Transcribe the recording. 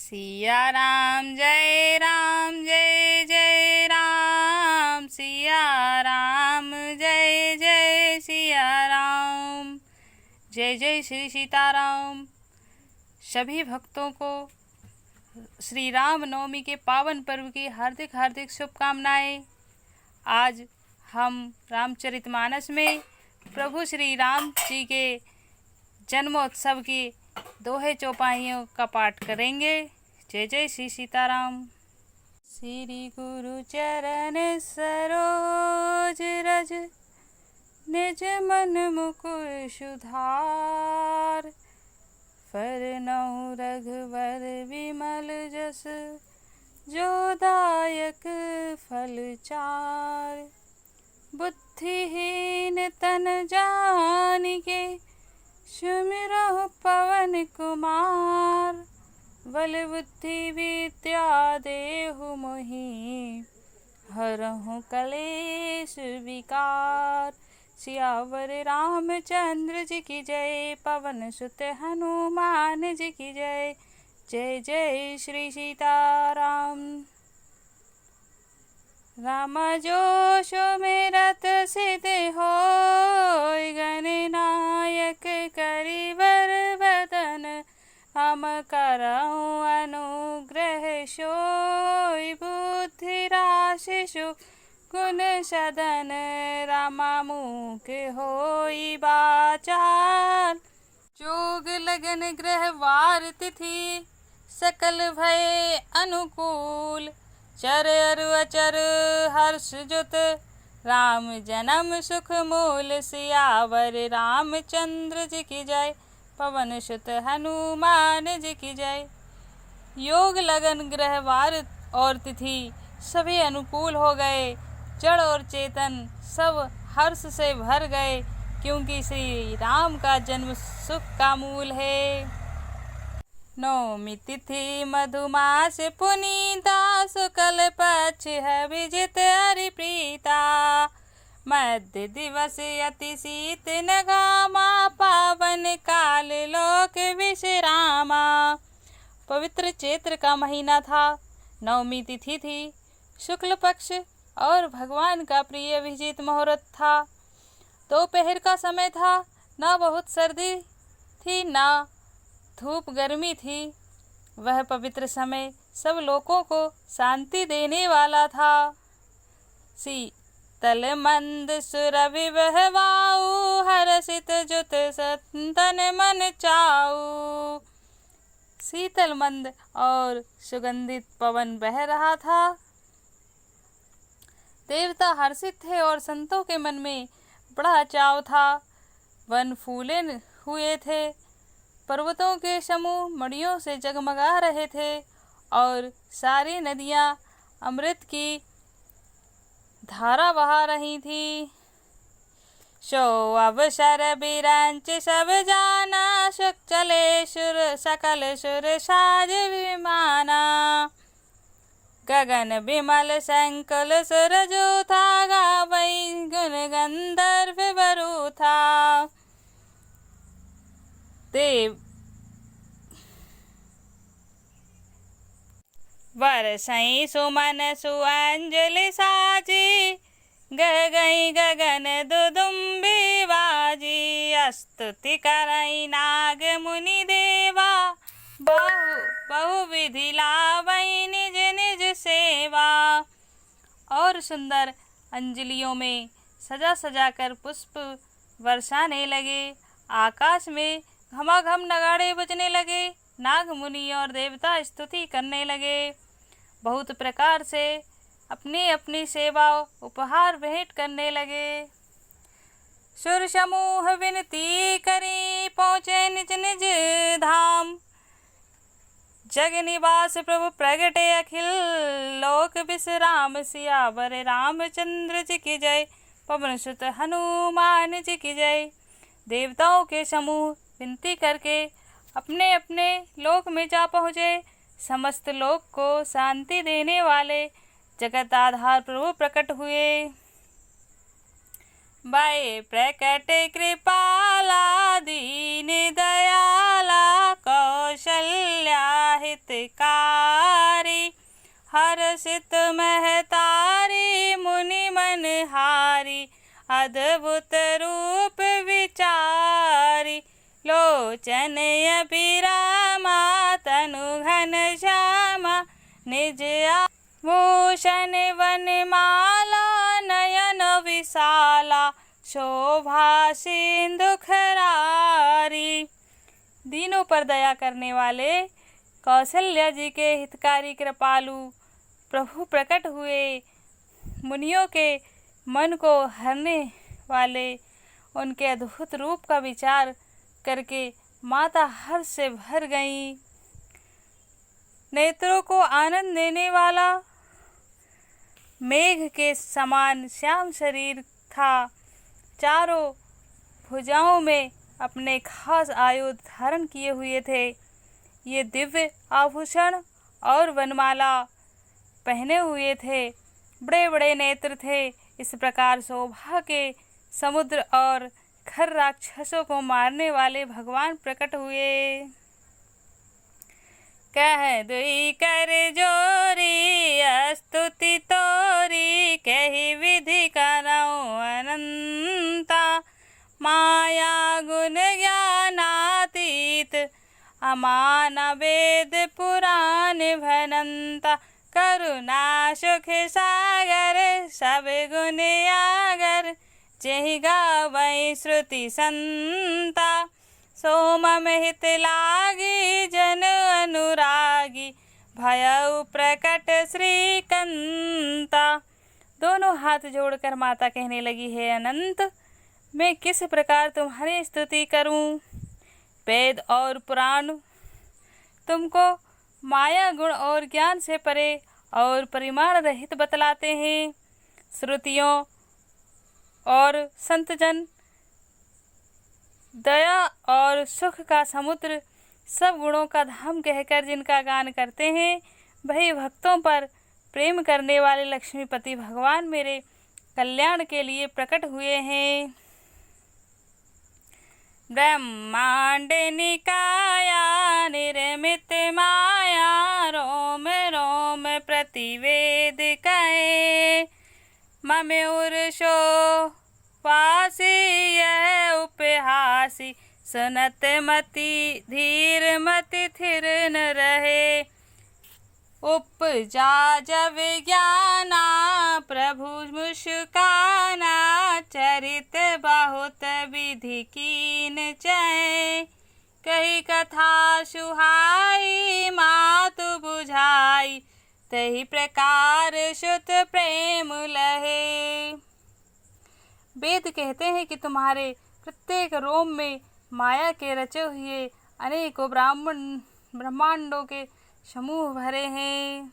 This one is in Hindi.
सिया राम जय राम, सिया राम जय जय सिया राम, जय जय श्री सीताराम। सभी भक्तों को श्री राम नवमी के पावन पर्व की हार्दिक हार्दिक शुभकामनाएं। आज हम रामचरितमानस में प्रभु श्री राम जी के जन्मोत्सव की दोहे चौपाइयों का पाठ करेंगे। जय जय श्री सीताराम। श्री गुरु चरण सरोज रज, निज मन मुकुर सुधार। फरनहुँ रघुवर विमल जस, जो दायक फल चार। बुद्धिहीन तन जानिके, सुमिरहुँ पवन कुमार। बल बुद्धि विद्या देहु मोहि, हरहुँ कलेश विकार। सियावर रामचंद्र जी की जय, पवन सुत हनुमान जी की जय। जय जय श्री सीताराम। राम जो सुमिरत सिद्धि होय, गणनायक करिवर वदन। हम करहुँ अनुग्रह सोय, बुद्धि राशि गुण सदन। रामा मूक होई बाचाल, जोग लगन ग्रह वार तिथि। सकल भय अनुकूल, चर अरु अचर हर्ष जुत। राम जन्म सुख मूल, सियावर रामचंद्र जी की जय। पवन सुत हनुमान जी की जय। योग लगन ग्रह वार और तिथि सभी अनुकूल हो गए। जड़ और चेतन सब हर्ष से भर गए, क्योंकि श्री राम का जन्म सुख का मूल है। नवमी तिथि मधुमास पुनीता, शुक्ल पक्ष है विजित हरि प्रीता। मध्य दिवस अति शीत न घामा, पावन काल लोक विश्रामा। पवित्र चैत्र का महीना था, नवमी तिथि थी, शुक्ल पक्ष और भगवान का प्रिय अभिजीत मुहूर्त था। दोपहर का समय था, ना बहुत सर्दी थी ना धूप गर्मी थी। वह पवित्र समय सब लोगों को शांति देने वाला था। शीतल मंद सुरभि बहवाऊ, हर्षित जुत संतन मन चाऊ। शीतल मंद और सुगंधित पवन बह रहा था। देवता हर्षित थे और संतों के मन में बड़ा चाव था। वन फूले हुए थे, पर्वतों के समूह मणियों से जगमगा रहे थे और सारी नदियां अमृत की धारा बहा रही थी। सो अवसर बिरंच सब जाना, सुख चले सुर सकल सुर साज विमाना। गगन विमल संकुल सुर जो था, गावै गुण गंधर्व बरु था। देव बरसई सुमन सुअंजलि साजी, गगई गगन दुदुम्बी बाजी। स्तुति करई नाग मुनि देवा, बहु विधि लावई निज निज सेवा। और सुंदर अंजलियों में सजा सजा कर पुष्प बरसाने लगे। आकाश में घमाघम नगाड़े बजने लगे। नाग मुनि और देवता स्तुति करने लगे। बहुत प्रकार से अपनी अपनी सेवा उपहार भेंट करने लगे। सुर समूह विनती करी, पहुँचे निज निज धाम। जग निवास प्रभु प्रगटे अखिल लोक विश्राम। सियावर रामचंद्र जी की जय, पवन सुत हनुमान जी की जय। देवताओं के समूह विनती करके अपने अपने लोक में जा पहुँचे। समस्त लोक को शांति देने वाले जगत आधार प्रभु प्रकट हुए। बाए प्रकट कृपाला, दीन दयाला, कौशल्या हितकारी, हर्षित महतारी मुनि मनहारी, अद्भुत रूप विचारी, लोचन अभिरामा तनु घन श्यामा, निज भूषण वनमाला, नयन विशाला, शोभा सिंधु खरारी। दीनों पर दया करने वाले कौशल्या जी के हितकारी कृपालु प्रभु प्रकट हुए। मुनियों के मन को हरने वाले उनके अद्भुत रूप का विचार करके माता हर्ष से भर गईं। नेत्रों को आनंद देने वाला मेघ के समान श्याम शरीर था। चारों भुजाओं में अपने खास आयुध धारण किए हुए थे। ये दिव्य आभूषण और वनमाला पहने हुए थे। बड़े बड़े नेत्र थे। इस प्रकार शोभा के समुद्र और खर राक्षसों को मारने वाले भगवान प्रकट हुए। कह दुई कर जोरी स्तुति तोरी, कही विधि करऊं अनंता, माया गुण ज्ञानातीत, अमान वेद पुराण भनंता, करुणा सुख सागर सब गुण आगर, जेहि गावै श्रुति संता, सोमम हित लागी जन अनुरागी, भयउ प्रकट श्रीकंता। दोनों हाथ जोड़कर माता कहने लगी, है अनंत, मैं किस प्रकार तुम्हारी स्तुति करूं। वेद और पुराण तुमको माया गुण और ज्ञान से परे और परिमाण रहित बतलाते हैं। श्रुतियों और संतजन दया और सुख का समुद्र, सब गुणों का धाम कहकर जिनका गान करते हैं, वही भक्तों पर प्रेम करने वाले लक्ष्मीपति भगवान मेरे कल्याण के लिए प्रकट हुए हैं। ब्रह्मांड निकाया निर्मित माया, रोम रोम प्रतिवेद कहे, मम उर्षो वासी यह उपहासी, सुनत मति धीर मति थिर न रहे, उपजा जब ज्ञाना प्रभु मुस्काना, चरित बहुत विधि कीन चै, कही कथा सुहाई मातु बुझाई, तही प्रकार सुत प्रेम लहे। वेद कहते हैं कि तुम्हारे प्रत्येक रोम में माया के रचे हुए अनेकों ब्रह्मांडों के समूह भरे हैं।